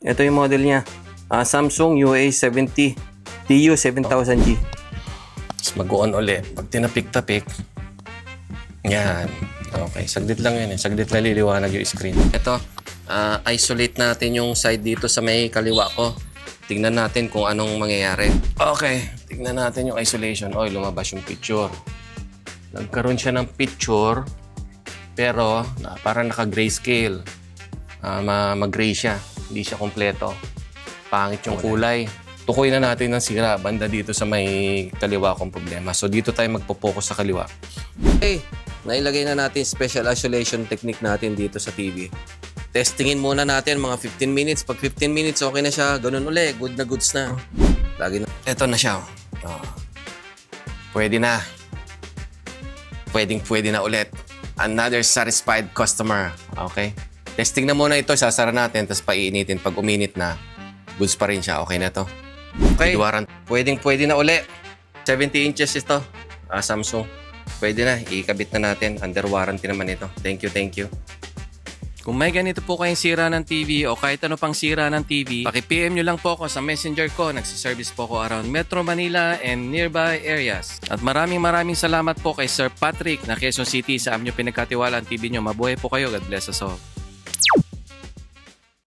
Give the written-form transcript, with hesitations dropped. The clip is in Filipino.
Ito yung model niya. Samsung UA70 TU7000G. Tapos mag-on ulit. Pag tinapik-tapik, yan. Okay, saglit lang yun. Saglit na liliwanag yung screen. Ito, isolate natin yung side dito sa may kaliwa ko. Tingnan natin kung anong mangyayari. Okay, tingnan natin yung isolation. Oy, lumabas yung picture. Nagkaroon siya ng picture, pero parang naka-grayscale. Mag-gray siya. Hindi siya kompleto. Pangit yung kulay. Tukoy na natin ng sira banda dito sa may kaliwa kong problema. So dito tayo magpo-focus sa kaliwa. Okay, nailagay na natin special isolation technique natin dito sa TV. Testingin muna natin mga 15 minutes. Pag 15 minutes, okay na siya. Ganun uli. Good na goods na. Lagi na. Ito na siya. Pwede na. Pwede na ulit. Another satisfied customer. Okay? Testing na muna ito. Sasara natin. Tapos paiinitin. Pag uminit na, goods pa rin siya. Okay na to. Okay. Pwede na uli. 70 inches ito. Samsung. Pwede na. Ikabit na natin. Under warranty naman ito. Thank you. Kung may ganito po kayong sira ng TV o kahit ano pang sira ng TV, paki-PM nyo lang po ako sa messenger ko. Nagsiservice po ako around Metro Manila and nearby areas. At maraming salamat po kay Sir Patrick na Quezon City sa aming pinagkatiwala ang TV nyo. Mabuhay po kayo. God bless us all.